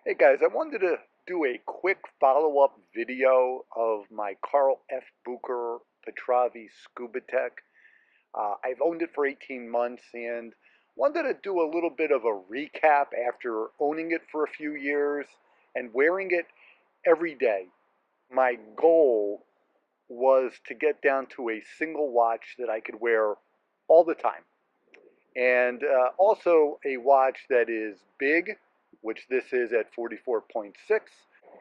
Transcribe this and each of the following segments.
Hey guys, I wanted to do a quick follow-up video of my Carl F. Bucherer Patravi ScubaTec. I've owned it for 18 months and wanted to do a little bit of a recap after owning it for a few years and wearing it every day. My goal was to get down to a single watch that I could wear all the time. And also a watch that is big, which this is at 44.6,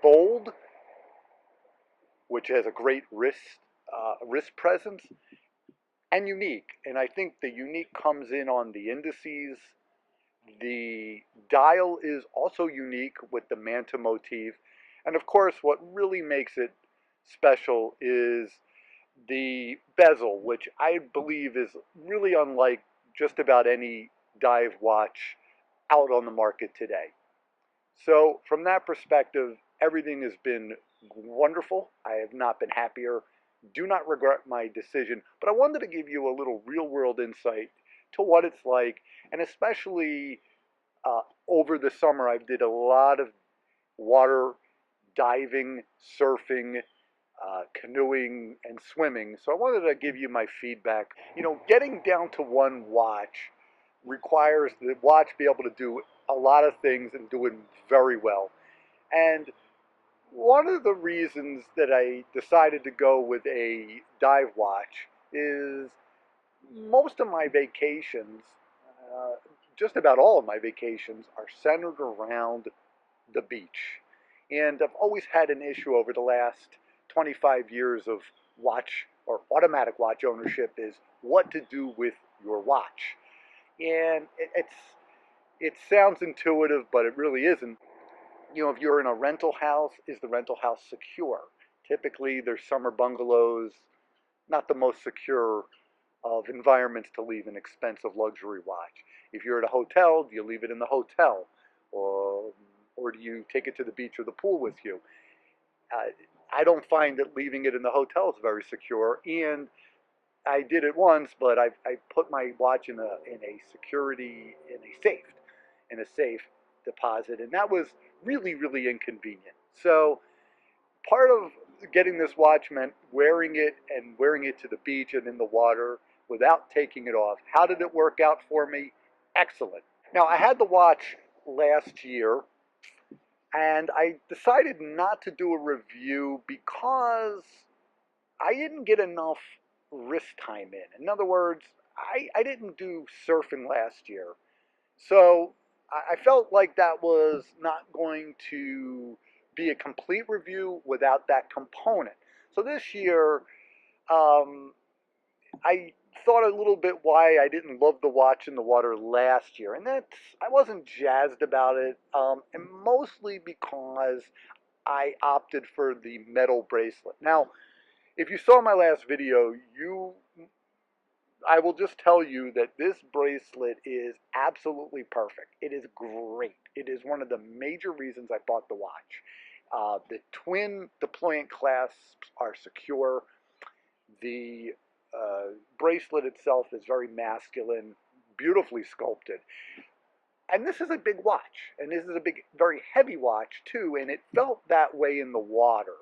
bold, which has a great wrist presence, and unique. And I think the unique comes in on the indices. The dial is also unique with the manta motif. And of course, what really makes it special is the bezel, which I believe is really unlike just about any dive watch out on the market today. So from that perspective, everything has been wonderful. I have not been happier. Do not regret my decision, but I wanted to give you a little real world insight to what it's like, and especially over the summer, I did a lot of water diving, surfing, canoeing, and swimming. So I wanted to give you my feedback. You know, getting down to one watch requires the watch be able to do a lot of things and do it very well. And one of the reasons that I decided to go with a dive watch is most of my vacations, uh, just about all of my vacations, are centered around the beach. And I've always had an issue over the last 25 years of watch or automatic watch ownership is what to do with your watch. And it sounds intuitive, but it really isn't. You know, if you're in a rental house, is the rental house secure? Typically, there's summer bungalows, not the most secure of environments to leave an expensive luxury watch. If you're at a hotel, do you leave it in the hotel? Or, or do you take it to the beach or the pool with you? Uh, I don't find that leaving it in the hotel is very secure, and I did it once, but I put my watch in a security in a safe deposit, and that was really inconvenient. So part of getting this watch meant wearing it and wearing it to the beach and in the water without taking it off. How did it work out for me? Excellent. Now I had the watch last year, and I decided not to do a review because I didn't get enough wrist time in. In other words, I didn't do surfing last year. So I felt like that was not going to be a complete review without that component. So this year, um, I thought a little bit why I didn't love the watch in the water last year, and that's I wasn't jazzed about it, and mostly because I opted for the metal bracelet. Now, if you saw my last video, I will just tell you that this bracelet is absolutely perfect. It is great. It is one of the major reasons I bought the watch. The twin deployant clasps are secure. The bracelet itself is very masculine, beautifully sculpted. And this is a big watch, and this is a big, very heavy watch too, and it felt that way in the water.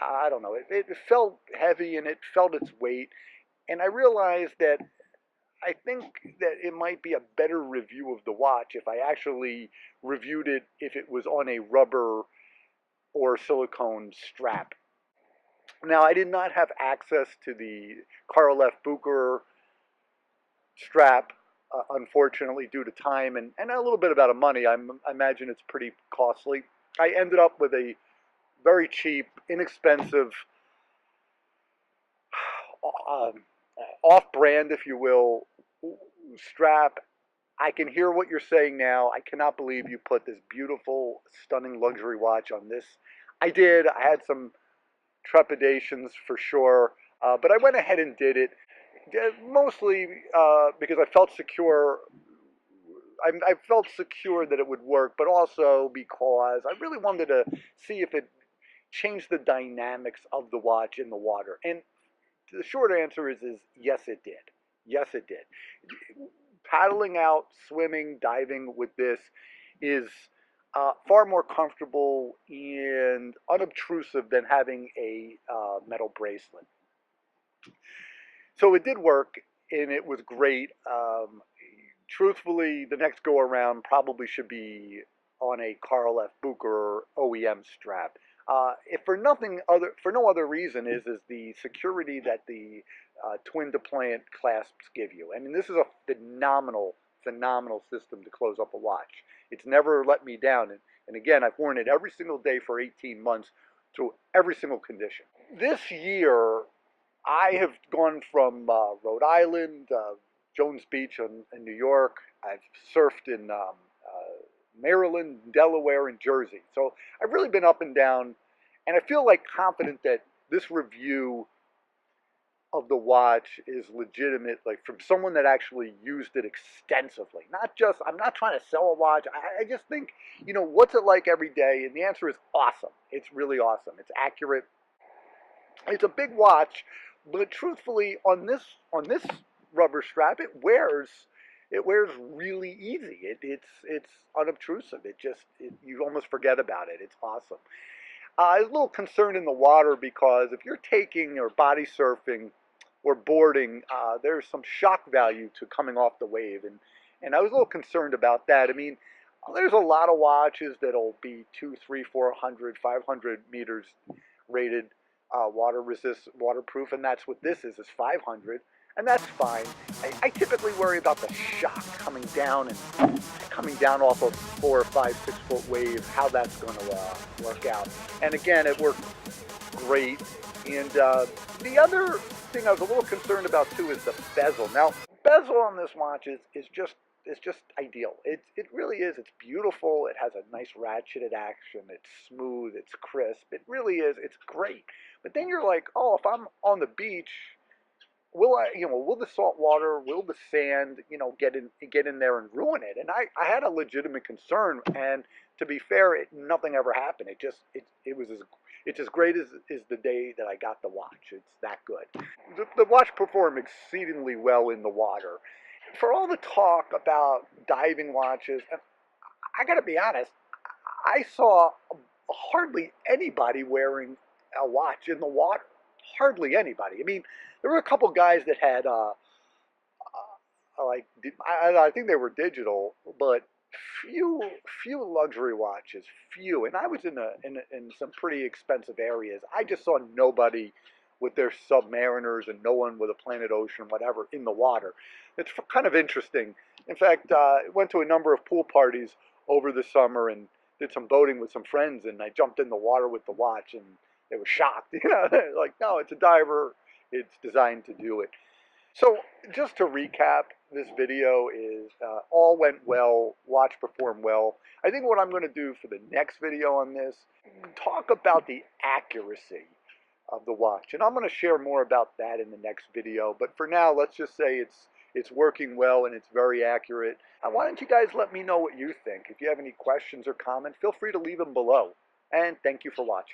I don't know, it felt heavy and it felt its weight, and I realized that I think that it might be a better review of the watch if I actually reviewed it if it was on a rubber or silicone strap. Now, I did not have access to the Carl F. Bucher strap, unfortunately, due to time and a little bit about money. I imagine it's pretty costly. I ended up with a very cheap, inexpensive, um, off-brand, if you will, strap. I can hear what you're saying now. I cannot believe you put this beautiful, stunning luxury watch on this. I did. I had some trepidations for sure, but I went ahead and did it. Mostly because I felt secure. I felt secure that it would work, but also because I really wanted to see if it changed the dynamics of the watch in the water. And the short answer is yes, it did. Yes, it did. Paddling out, swimming, diving with this is far more comfortable and unobtrusive than having a metal bracelet. So it did work, and it was great. Truthfully, the next go around probably should be on a Carl F. Bucherer OEM strap. If for nothing other, for no other reason, is the security that the twin deployant clasps give you. I mean, this is a phenomenal system to close up a watch. It's never let me down, and again, I've worn it every single day for 18 months through every single condition. This year, I have gone from Rhode Island, Jones Beach in New York. I've surfed in Maryland, Delaware, and Jersey. So I've really been up and down, and I feel like confident that this review of the watch is legitimate, like from someone that actually used it extensively. Not just, I'm not trying to sell a watch. I just think, what's it like every day? And the answer is awesome. It's really awesome. It's accurate. It's a big watch, but truthfully, on this rubber strap, it wears really easy. It's unobtrusive. You almost forget about it. It's awesome. I was a little concerned in the water because if you're taking or body surfing or boarding, there's some shock value to coming off the wave, and I was a little concerned about that. I mean, there's a lot of watches that'll be 2, 3, 400, 500 meters rated water resist, waterproof, and that's what this is 500, and that's fine. I typically worry about the shock coming down off a 4 or 5, 6 foot wave, how that's going to work out. And again, it worked great. And the other thing I was a little concerned about too is the bezel. Now, bezel on this watch is just ideal. It really is. It's beautiful. It has a nice ratcheted action. It's smooth. It's crisp. It really is. It's great. But then you're like, oh, if I'm on the beach, will the salt water, will the sand, get in there and ruin it? And I had a legitimate concern. And to be fair, nothing ever happened. It's as great as the day that I got the watch. It's that good. The watch performed exceedingly well in the water. For all the talk about diving watches, and I got to be honest, I saw hardly anybody wearing a watch in the water. Hardly anybody. I mean, there were a couple guys that had like I think they were digital, but few luxury watches, few. And I was in some pretty expensive areas. I just saw nobody with their Submariners and no one with a Planet Ocean, whatever, in the water. It's kind of interesting. In fact, I went to a number of pool parties over the summer and did some boating with some friends, and I jumped in the water with the watch, and they were shocked. They're like, no, it's a diver. It's designed to do it. So just to recap, this video is all went well, watch performed well. I think what I'm going to do for the next video on this, talk about the accuracy of the watch. And I'm going to share more about that in the next video. But for now, let's just say it's working well and it's very accurate. Why don't you guys let me know what you think? If you have any questions or comments, feel free to leave them below. And thank you for watching.